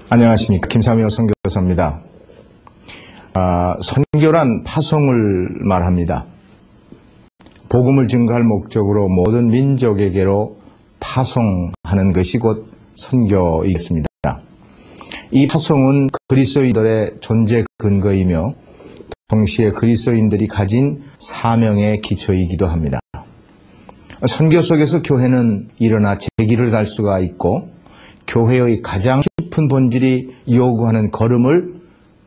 안녕하십니까. 김삼효 선교사입니다. 선교란 파송을 말합니다. 복음을 증거할 목적으로 모든 민족에게로 파송하는 것이 곧 선교이겠습니다. 이 파송은 그리스도인들의 존재 근거이며 동시에 그리스도인들이 가진 사명의 기초이기도 합니다. 선교 속에서 교회는 일어나 제 길을 갈 수가 있고 교회의 가장 깊은 본질이 요구하는 걸음을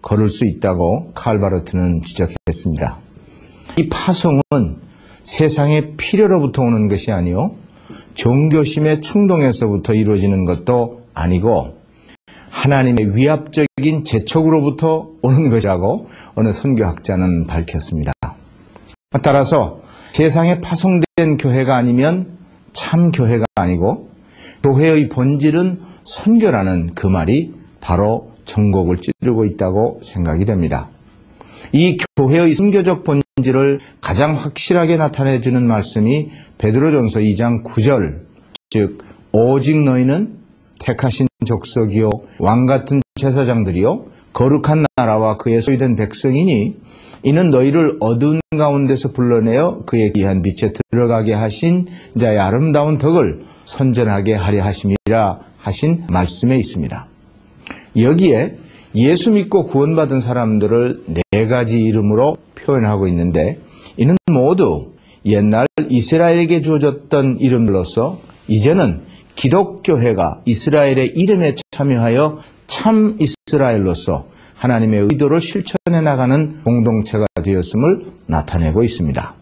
걸을 수 있다고 칼 바르트는 지적했습니다. 이 파송은 세상의 필요로부터 오는 것이 아니요 종교심의 충동에서부터 이루어지는 것도 아니고 하나님의 위압적인 재촉으로부터 오는 것이라고 어느 선교학자는 밝혔습니다. 따라서 세상에 파송된 교회가 아니면 참 교회가 아니고 교회의 본질은 선교라는 그 말이 바로 전곡을 찌르고 있다고 생각이 됩니다. 이 교회의 선교적 본질을 가장 확실하게 나타내주는 말씀이 베드로전서 2장 9절, 즉 오직 너희는 택하신 족속이요 왕같은 제사장들이요 거룩한 나라와 그의 소유된 백성이니 이는 너희를 어두운 가운데서 불러내어 그의 귀한 빛에 들어가게 하신 자의 아름다운 덕을 선전하게 하려 하심이라 하신 말씀에 있습니다. 여기에 예수 믿고 구원받은 사람들을 네 가지 이름으로 표현하고 있는데 이는 모두 옛날 이스라엘에게 주어졌던 이름으로서 이제는 기독교회가 이스라엘의 이름에 참여하여 참 이스라엘로서 하나님의 의도를 실천해 나가는 공동체가 되었음을 나타내고 있습니다.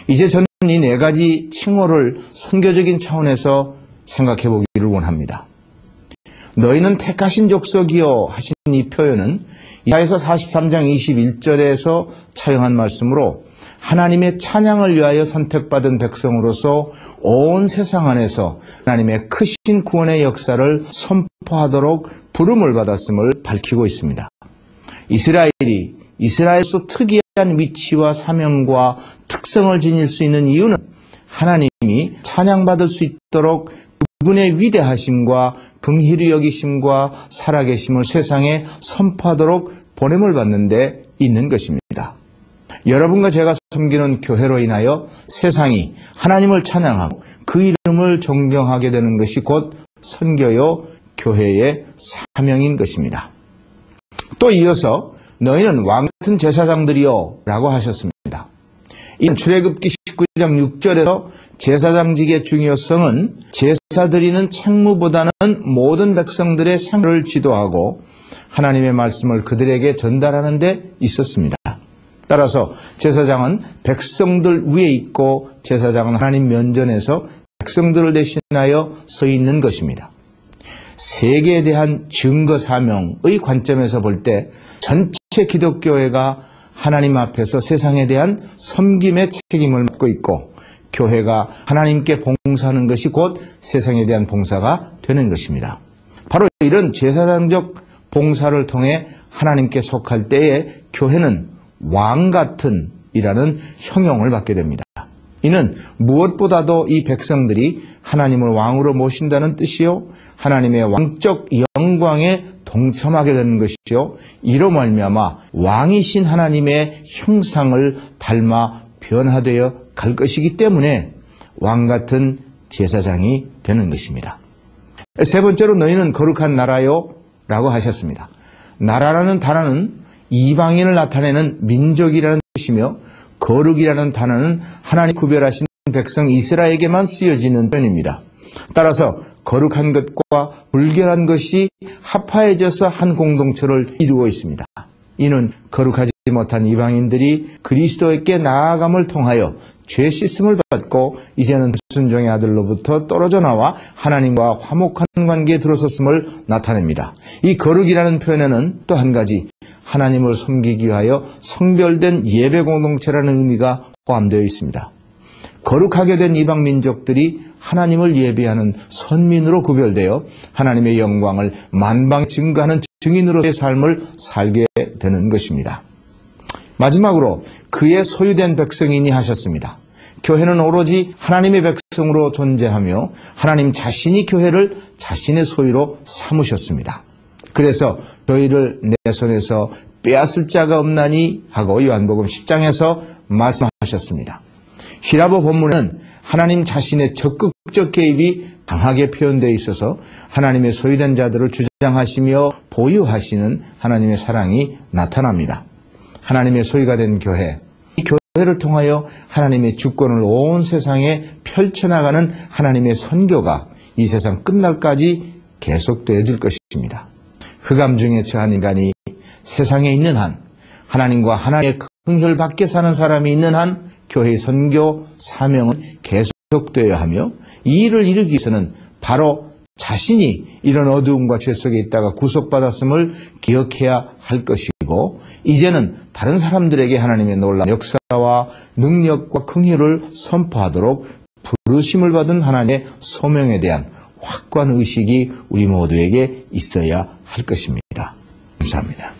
이제 저는 이 네 가지 칭호를 선교적인 차원에서 생각해 보기를 원합니다. 너희는 택하신 족속이요 하신 이 표현은 이사야서 43장 21절에서 차용한 말씀으로 하나님의 찬양을 위하여 선택받은 백성으로서 온 세상 안에서 하나님의 크신 구원의 역사를 선포하도록 부름을 받았음을 밝히고 있습니다. 이스라엘이 이스라엘에서 특이한 위치와 사명과 특성을 지닐 수 있는 이유는 하나님이 찬양받을 수 있도록 그분의 위대하심과 긍휼히 여기심과 살아계심을 세상에 선포하도록 보냄을 받는 데 있는 것입니다. 여러분과 제가 섬기는 교회로 인하여 세상이 하나님을 찬양하고 그 이름을 존경하게 되는 것이 곧 선교요 교회의 사명인 것입니다. 또 이어서 너희는 왕같은 제사장들이요 라고 하셨습니다. 이는 출애굽기 19장 6절에서 제사장직의 중요성은 제사 드리는 책무보다는 모든 백성들의 생활을 지도하고 하나님의 말씀을 그들에게 전달하는 데 있었습니다. 따라서 제사장은 백성들 위에 있고 제사장은 하나님 면전에서 백성들을 대신하여 서 있는 것입니다. 세계에 대한 증거 사명의 관점에서 볼 때 전체 기독교회가 하나님 앞에서 세상에 대한 섬김의 책임을 맡고 있고 교회가 하나님께 봉사하는 것이 곧 세상에 대한 봉사가 되는 것입니다. 바로 이런 제사장적 봉사를 통해 하나님께 속할 때에 교회는 왕같은 이라는 형용을 받게 됩니다. 이는 무엇보다도 이 백성들이 하나님을 왕으로 모신다는 뜻이요 하나님의 왕적 영광에 동참하게 되는 것이요 이로 말미암아 왕이신 하나님의 형상을 닮아 변화되어 갈 것이기 때문에 왕같은 제사장이 되는 것입니다. 세 번째로 너희는 거룩한 나라요 라고 하셨습니다. 나라라는 단어는 이방인을 나타내는 민족이라는 뜻이며 거룩이라는 단어는 하나님 구별하신 백성 이스라엘에게만 쓰여지는 표현입니다. 따라서 거룩한 것과 불결한 것이 합하여져서 한 공동체를 이루고 있습니다. 이는 거룩하지 못한 이방인들이 그리스도에게 나아감을 통하여 죄 씻음을 받고 이제는 불순종의 아들로부터 떨어져 나와 하나님과 화목한 관계에 들어섰음을 나타냅니다. 이 거룩이라는 표현에는 또 한 가지 하나님을 섬기기 위하여 성별된 예배 공동체라는 의미가 포함되어 있습니다. 거룩하게 된 이방 민족들이 하나님을 예배하는 선민으로 구별되어 하나님의 영광을 만방에 증거하는 증인으로서의 삶을 살게 되는 것입니다. 마지막으로 그의 소유된 백성이니 하셨습니다. 교회는 오로지 하나님의 백성으로 존재하며 하나님 자신이 교회를 자신의 소유로 삼으셨습니다. 그래서 교회를 내 손에서 빼앗을 자가 없나니 하고 요한복음 10장에서 말씀하셨습니다. 히라보 본문은 하나님 자신의 적극적 개입이 강하게 표현되어 있어서 하나님의 소유된 자들을 주장하시며 보유하시는 하나님의 사랑이 나타납니다. 하나님의 소유가 된 교회, 이 교회를 통하여 하나님의 주권을 온 세상에 펼쳐나가는 하나님의 선교가 이 세상 끝날까지 계속되어질 것입니다. 흑암 중에 처한 인간이 세상에 있는 한, 하나님과 하나님의 긍휼 밖에 사는 사람이 있는 한 교회의 선교 사명은 계속되어야 하며, 이 일을 이루기 위해서는 바로 자신이 이런 어두움과 죄 속에 있다가 구속받았음을 기억해야 할 것이고, 이제는 다른 사람들에게 하나님의 놀라운 역사와 능력과 긍휼을 선포하도록 부르심을 받은 하나님의 소명에 대한 확고한 의식이 우리 모두에게 있어야 할 것입니다. 감사합니다.